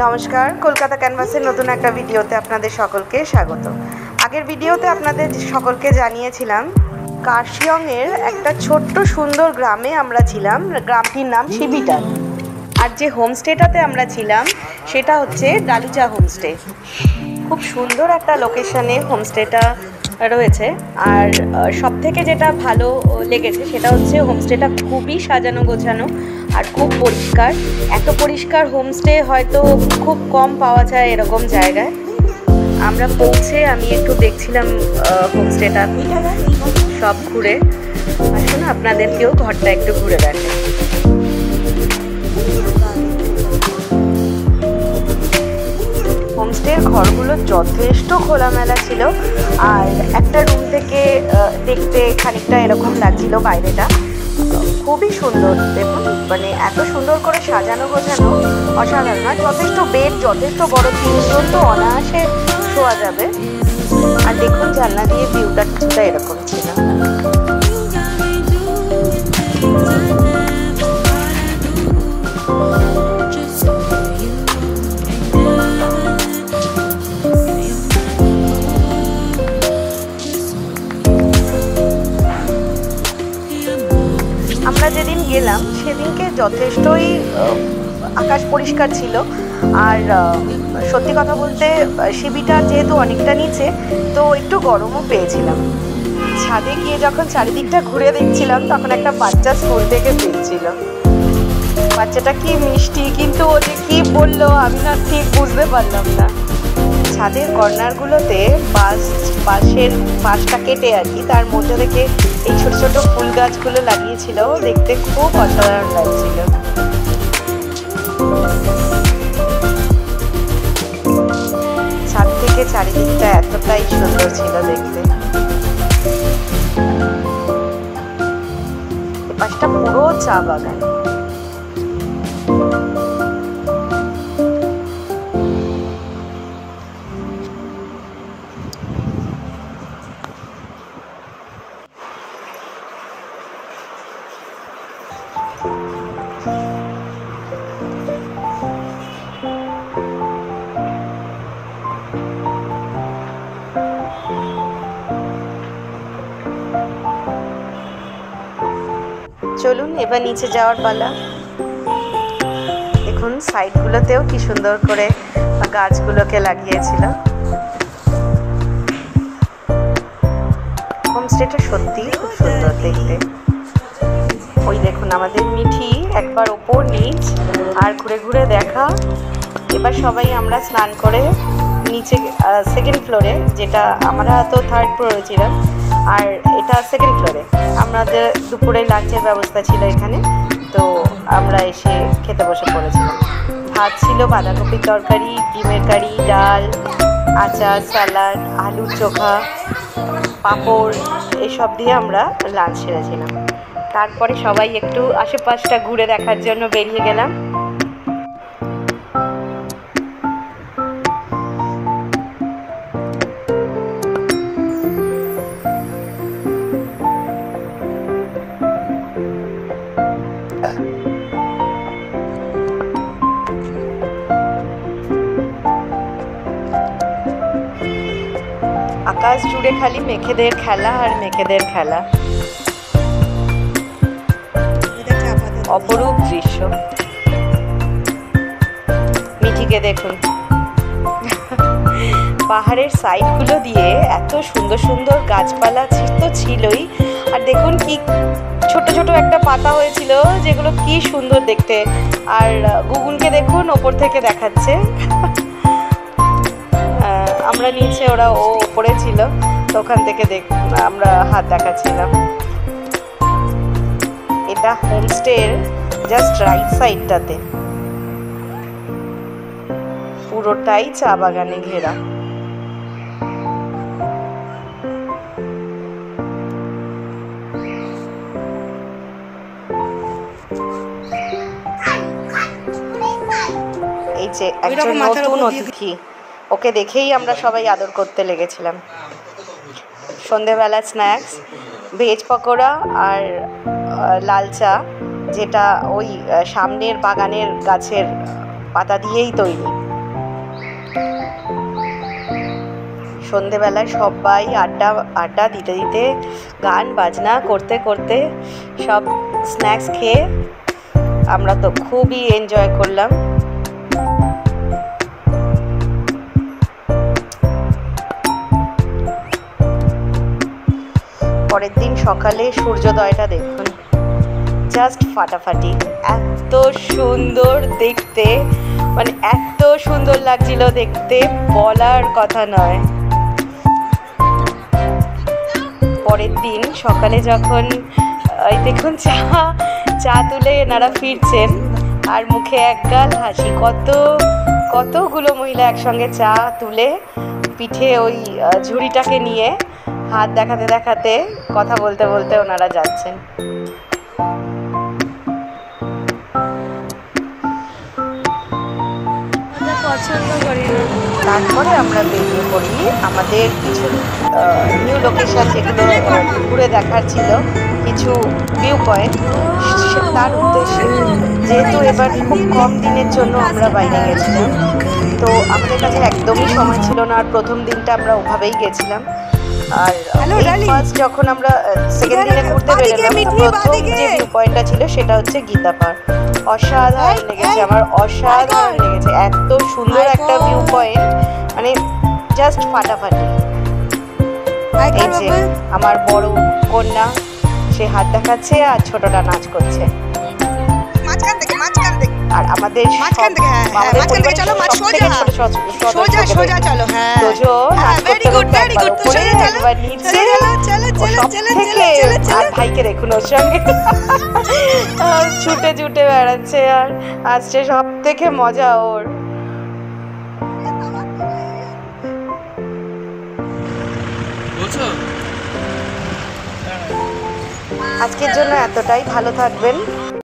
নমস্কার, কলকাতা ক্যানভাসের নতুন একটা ভিডিওতে আপনাদের সকলকে স্বাগত। আগের ভিডিওতে আপনাদের সকলকে জানিয়েছিলাম কার্শিয়ংয়ের একটা ছোট্ট সুন্দর গ্রামে আমরা ছিলাম। গ্রামটির নাম শিবিটার। আর যে হোমস্টেটাতে আমরা ছিলাম সেটা হচ্ছে ডালুচা হোমস্টে। খুব সুন্দর একটা লোকেশনে হোমস্টেটা রয়েছে। আর সবথেকে যেটা ভালো লেগেছে সেটা হচ্ছে হোমস্টেটা খুবই সাজানো গোছানো আর খুব পরিষ্কার। এত পরিষ্কার হোমস্টে হয়তো খুব কম পাওয়া যায় এরকম জায়গায়। আমরা পৌঁছে আমি একটু দেখছিলাম হোমস্টেটা সব ঘুরে। আসুন আপনাদেরকেও ঘরটা একটু ঘুরে দেখেন। হোমস্টের ঘরগুলো যথেষ্ট খোলামেলা ছিল। আর একটা রুম থেকে দেখতে খানিকটা এরকম লাগছিল বাইরেটা। খুবই সুন্দর, দেখুন মানে এত সুন্দর করে সাজানো গোছানো অসাধারণ। আর যথেষ্ট বেড, যথেষ্ট বড়, 3 জন তো অনায়াসে শোয়া যাবে। আর দেখুন জানলা দিয়ে ভিউটা কিছুটা এরকম ছিল। আমরা যেদিন গেলাম সেদিনকে যথেষ্টই আকাশ পরিষ্কার ছিল। আর সত্যি কথা বলতে শিবিটার যেহেতু অনেকটা নিচে, তো একটু গরমও পেয়েছিলাম। ছাদে গিয়ে যখন চারিদিকটা ঘুরে দেখছিলাম তখন একটা বাচ্চা স্কুল থেকে ফিরছিল। বাচ্চাটা কি মিষ্টি, কিন্তু ও যে কী বললো আমি না ঠিক বুঝতে পারলাম না। ছাদের কর্নারগুলোতে বাঁশের পাশটা কেটে আর কি, তার মধ্যে থেকে এই ছোট ছোট ফুল গাছগুলো লাগিয়েছিল। দেখতে খুব অসাধারণ লাগছিল। ছাদ থেকে চারিদিকটা এতটাই সুন্দর ছিল দেখতে। পাশটা পুরো চা বাগান। চলুন এবার নিচে যাওয়ার পালা। দেখুন সাইডগুলোতেও কি সুন্দর করে গাছগুলোকে লাগিয়েছিল। হোমস্টেটা সত্যিই খুব সুন্দর দেখতে। ওই দেখুন আমাদের মিঠি একবার ওপর নিচ আর ঘুরে ঘুরে দেখা। এবার সবাই আমরা স্নান করে নিচে সেকেন্ড ফ্লোরে, যেটা আমরা তো থার্ড ফ্লোরে ছিলাম আর এটা সেকেন্ড ফ্লোরে, আমাদের দুপুরে লাঞ্চের ব্যবস্থা ছিল এখানে। তো আমরা এসে খেতে বসে পড়েছিলাম। ভাত ছিল, বাঁধাকপির তরকারি, ডিমের কারি, ডাল, আচার, স্যালাড, আলুর চোখা, পাঁপড়, এসব দিয়ে আমরা লাঞ্চ সেরেছিলাম। তারপরে সবাই একটু আশেপাশটা ঘুরে দেখার জন্য বেরিয়ে গেলাম। আকাশ জুড়ে খালি মেঘেদের খেলা আর মেঘেদের খেলা। অপরূপ দৃশ্য। মিঠিকে দেখুন, পাহাড়ের সাইডগুলো দিয়ে এত সুন্দর সুন্দর গাছপালা তো ছিলই। আর দেখুন কি ছোট ছোট একটা পাতা হয়েছিল, যেগুলো কি সুন্দর দেখতে। আর গুগলকে দেখুন ওপর থেকে দেখাচ্ছে। আমরা নিচে, ওরা ওপরে ছিল, তো ওখান থেকে আমরা হাত দেখাচ্ছিলাম। এটা হোমস্টের জাস্ট রাইট সাইডটাতে পুরোটাই চা বাগানে ঘেরা। এই যে একজন নতুন অতিথি, ওকে দেখেই আমরা সবাই আদর করতে লেগেছিলাম। সন্ধেবেলা স্ন্যাক্স, ভেজ পকোড়া আর লাল চা, যেটা ওই সামনের বাগানের গাছের পাতা দিয়েই তৈরি। সন্ধেবেলায় সবাই আড্ডা আড্ডা দিতে দিতে, গান বাজনা করতে করতে, সব স্ন্যাক্স খেয়ে আমরা তো খুবই এনজয় করলাম। পরের দিন সকালে সূর্যোদয়টা দেখুন, জাস্ট ফাটাফাটি, এত সুন্দর দেখতে, মানে এত সুন্দর লাগছিল দেখতে, বলার কথা নয়। পরের দিন সকালে যখন দেখুন চা তুলে এনারা ফিরছেন, আর মুখে একগাল হাসি, কতগুলো মহিলা একসঙ্গে চা তুলে পিঠে ওই ঝুড়িটাকে নিয়ে হাত দেখাতে দেখাতে কথা বলতে বলতে ওনারা যাচ্ছেন। পছন্দ করি না। তারপরে আমরা বেরিয়ে পড়ি আমাদের কিছু নিউ লোকেশন, যেগুলো ঘুরে দেখার ছিল, কিছু ভিউ পয়েন্ট, তার উদ্দেশ্যে। যেহেতু এবার খুব কম দিনের জন্য আমরা বাইরে গেছিলাম, তো আমাদের কাছে একদমই সময় ছিল না, আর প্রথম দিনটা আমরা ওভাবেই গেছিলাম। আর ফার্স্ট যখন আমরা সেকেন্ড দিনে ঘুরতে বেরোলাম, প্রথম যে ভিউ পয়েন্টটা ছিল সেটা হচ্ছে গীতা পার্ক। অসাধারণ লেগেছে আমার, অসাধারণ লেগেছে, এত সুন্দর একটা ভিউ পয়েন্ট, মানে জাস্ট ফাটাফাটি। এই যে আমার বড় কন্যা, সে হাত দেখাচ্ছে আর ছোটটা নাচ করছে। আর আমাদের ভাইকে দেখুন ওর সঙ্গে ছুটে ছুটে বেড়াচ্ছে, আর আসছে, সব থেকে মজা ওর। আজকের জন্য এতটাই, ভালো থাকবেন।